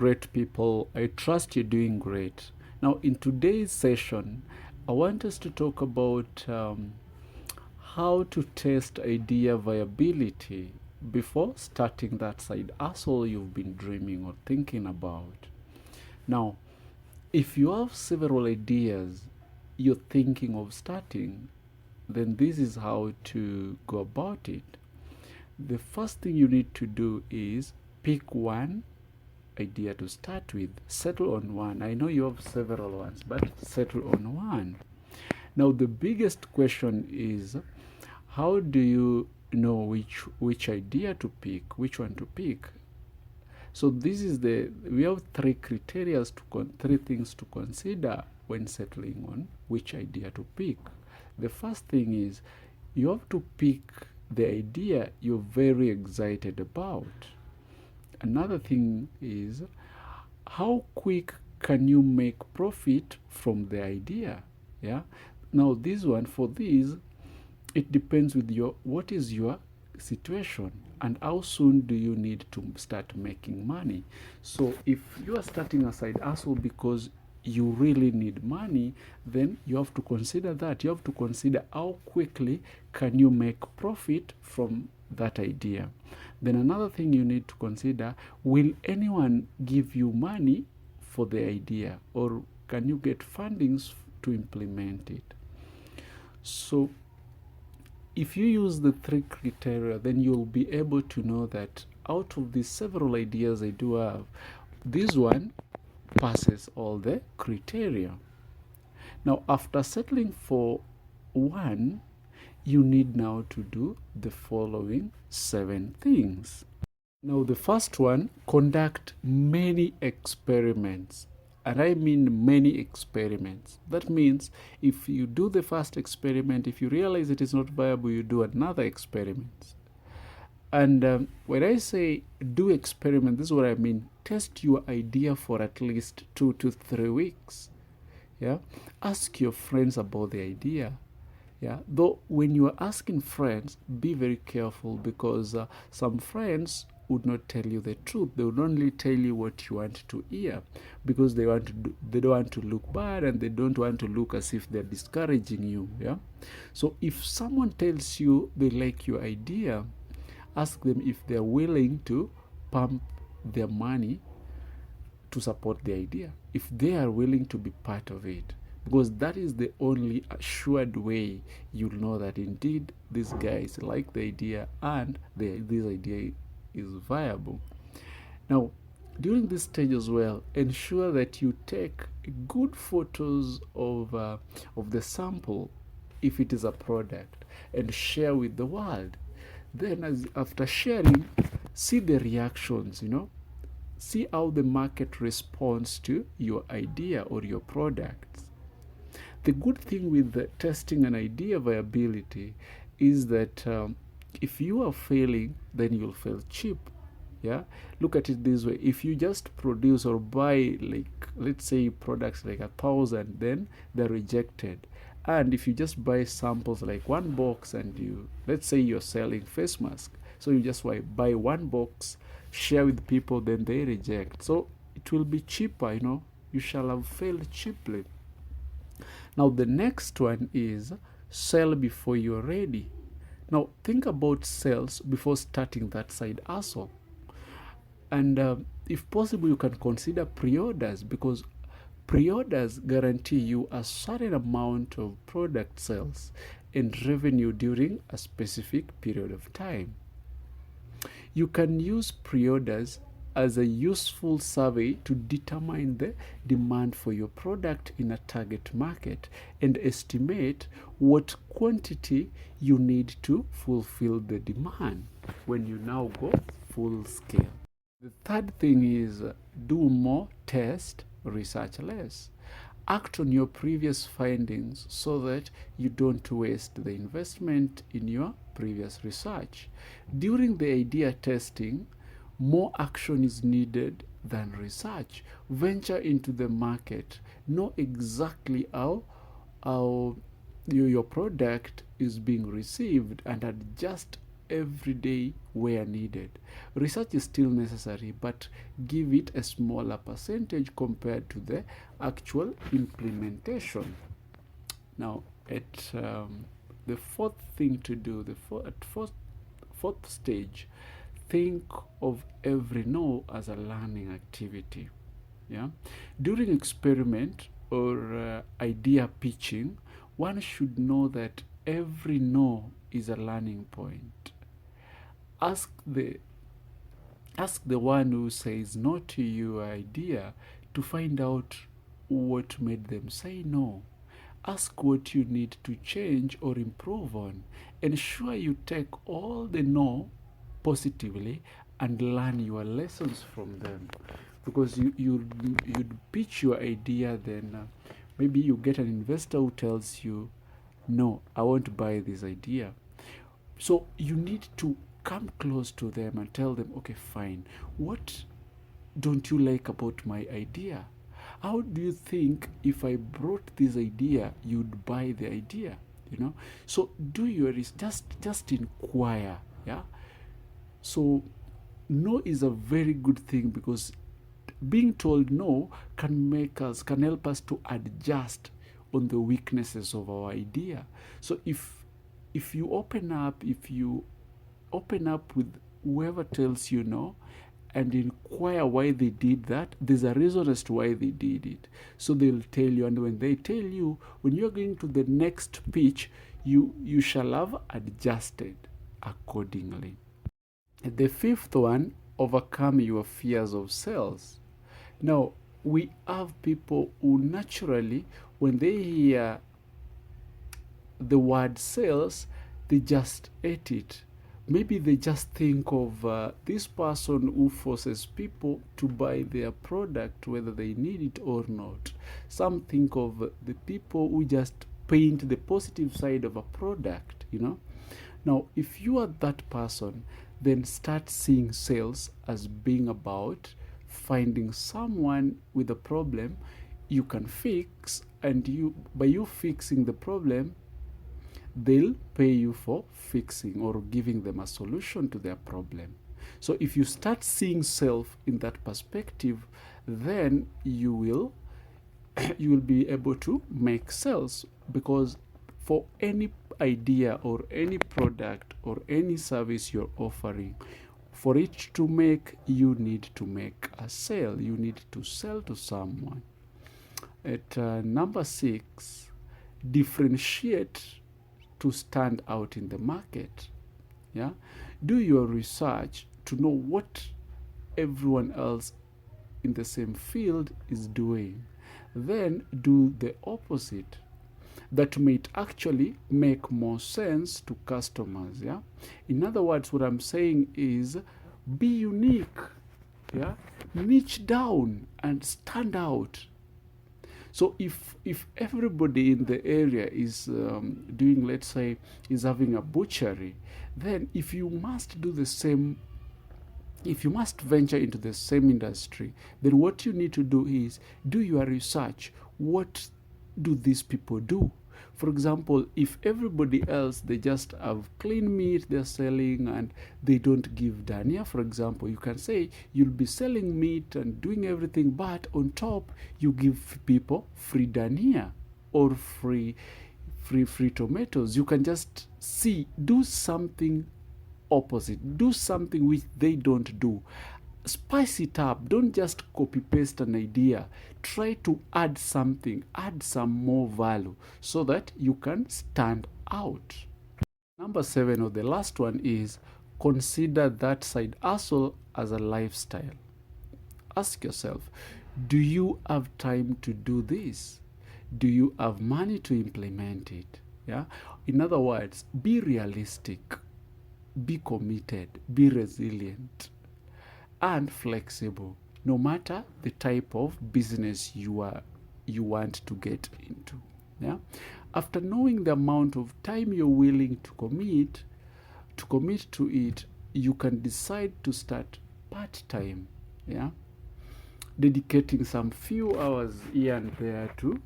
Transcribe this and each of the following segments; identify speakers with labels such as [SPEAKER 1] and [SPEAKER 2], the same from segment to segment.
[SPEAKER 1] great people. I trust you're doing great. Now, in today's session, I want us to talk about how to test idea viability before starting that side hustle you've been dreaming or thinking about. Now, if you have several ideas you're thinking of starting, then this is how to go about it. The first thing you need to do is pick one idea to start with. Settle on one. I know you have several ones, but settle on one. Now, the biggest question is, how do you know which idea to pick, which one to pick? So this is we have three things to consider when settling on which idea to pick. The first thing is you have to pick the idea you're very excited about. Another thing is, how quick can you make profit from the idea? Yeah. Now for this, it depends with what is your situation and how soon do you need to start making money. So if you are starting a side hustle because you really need money, then you have to consider that. You have to consider how quickly can you make profit from that idea. Then another thing you need to consider, will anyone give you money for the idea, or can you get fundings to implement it? So if you use the three criteria, then you'll be able to know that out of these several ideas I do have, this one passes all the criteria. Now, after settling for one, you need now to do the following 7 things. Now, the first one, conduct many experiments. And I mean many experiments. That means if you do the first experiment, if you realize it is not viable, you do another experiment. And when I say do experiment, this is what I mean. Test your idea for at least 2 to 3 weeks. Yeah. Ask your friends about the idea. Yeah. Though when you are asking friends, be very careful, because some friends would not tell you the truth. They would only tell you what you want to hear, because they don't want to look bad, and they don't want to look as if they're discouraging you. Yeah. So if someone tells you they like your idea, ask them if they're willing to pump their money to support the idea, if they are willing to be part of it, because that is the only assured way you'll know that indeed these guys like the idea and this idea is viable. Now, during this stage as well, ensure that you take good photos of the sample if it is a product, and share with the world. Then after sharing, see the reactions, see how the market responds to your idea or your products. The good thing with testing an idea viability is that if you are failing, then you'll fail cheap. Yeah, look at it this way. If you just produce or buy, like, let's say products like 1,000, then they're rejected. And if you just buy samples like 1 box, and let's say you're selling face mask, so you just buy 1 box, share with people, then they reject. So it will be cheaper, you shall have failed cheaply. Now the next one is sell before you're ready. Now think about sales before starting that side hustle. And if possible, you can consider pre-orders, because pre-orders guarantee you a certain amount of product sales and revenue during a specific period of time. You can use pre-orders as a useful survey to determine the demand for your product in a target market and estimate what quantity you need to fulfill the demand when you now go full scale. The third thing is do more, test, research less. Act on your previous findings so that you don't waste the investment in your previous research. During the idea testing, more action is needed than research. Venture into the market. Know exactly how your product is being received, and adjust every day where needed. Research is still necessary, but give it a smaller percentage compared to the actual implementation. Now, at the fourth thing to do, fourth stage, think of every no as a learning activity. Yeah, during experiment or idea pitching, one should know that every no is a learning point. Ask the one who says no to your idea to find out what made them say no. Ask what you need to change or improve on. Ensure you take all the no positively and learn your lessons from them. Because you'd pitch your idea, then maybe you get an investor who tells you, no, I won't buy this idea. So you need to come close to them and tell them, okay, fine, what don't you like about my idea? How do you think if I brought this idea, you'd buy the idea? So do your just inquire. Yeah. So no is a very good thing, because being told no can help us to adjust on the weaknesses of our idea. So if you open up with whoever tells you no and inquire why they did that, there's a reason as to why they did it. So they'll tell you, and when they tell you, when you're going to the next pitch, you shall have adjusted accordingly. The fifth one, overcome your fears of sales. Now, we have people who naturally, when they hear the word sales, they just hate it. Maybe they just think of this person who forces people to buy their product whether they need it or not. Some think of the people who just paint the positive side of a product. Now, if you are that person, then start seeing sales as being about finding someone with a problem you can fix, and by you fixing the problem, they'll pay you for fixing or giving them a solution to their problem. So if you start seeing self in that perspective, then you will be able to make sales, because for any idea or any product or any service you're offering, for it to make, you need to make a sale. You need to sell to someone. At number 6, differentiate to stand out in the market. Yeah, do your research to know what everyone else in the same field is doing. Then do the opposite. That might actually make more sense to customers. Yeah, in other words, what I'm saying is, be unique. Yeah, niche down and stand out. So if everybody in the area is doing, let's say, is having a butchery, then if you must venture into the same industry, then what you need to do is do your research. What do these people do? For example, if everybody else, they just have clean meat they're selling and they don't give dania, for example, you can say you'll be selling meat and doing everything, but on top you give people free dania or free tomatoes. You can just do something opposite, do something which they don't do. Spice it up. Don't just copy paste an idea. Try to add something, add some more value, so that you can stand out. Number 7, or the last one, is consider that side hustle as a lifestyle. Ask yourself, do you have time to do this? Do you have money to implement it? Yeah. In other words, be realistic, be committed, be resilient, and flexible, no matter the type of business you want to get into. Yeah. After knowing the amount of time you're willing to commit to it, you can decide to start part-time. Yeah, dedicating some few hours here and there to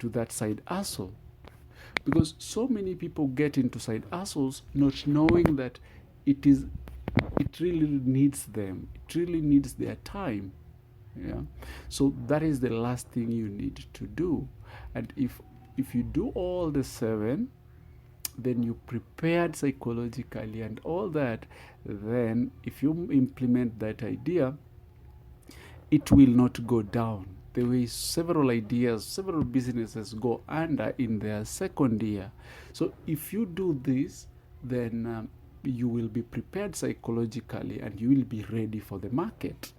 [SPEAKER 1] that side hustle. because so many people get into side hustles not knowing that it really needs them, it really needs their time. Yeah, so that is the last thing you need to do. And if you do all the seven, then you prepared psychologically and all that, then if you implement that idea, it will not go down the way several ideas, several businesses go under in their second year. So if you do this, then you will be prepared psychologically and you will be ready for the market.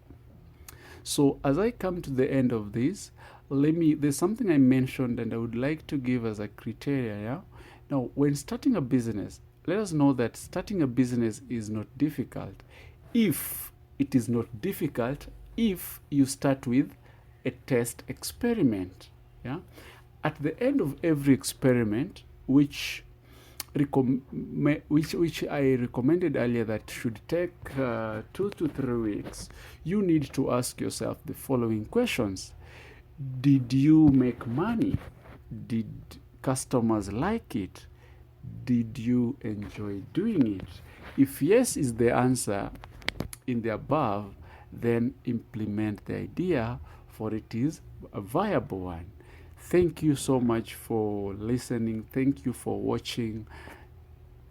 [SPEAKER 1] So as I come to the end of this, there's something I mentioned and I would like to give as a criteria. Yeah? Now, when starting a business, let us know that starting a business is not difficult. If it is not difficult, if you start with a test experiment. Yeah? At the end of every experiment, which I recommended earlier that should take 2 to 3 weeks, you need to ask yourself the following questions. Did you make money? Did customers like it? Did you enjoy doing it? If yes is the answer in the above, then implement the idea, for it is a viable one. Thank you so much for listening. Thank you for watching.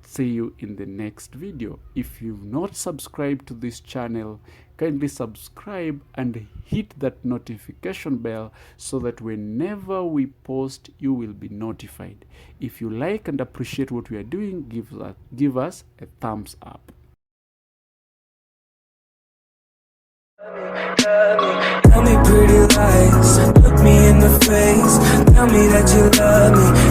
[SPEAKER 1] See you in the next video. If you've not subscribed to this channel, kindly subscribe and hit that notification bell so that whenever we post, you will be notified. If you like and appreciate what we are doing, give us a thumbs up.
[SPEAKER 2] Tell me pretty lies, look me in the face, tell me that you love me.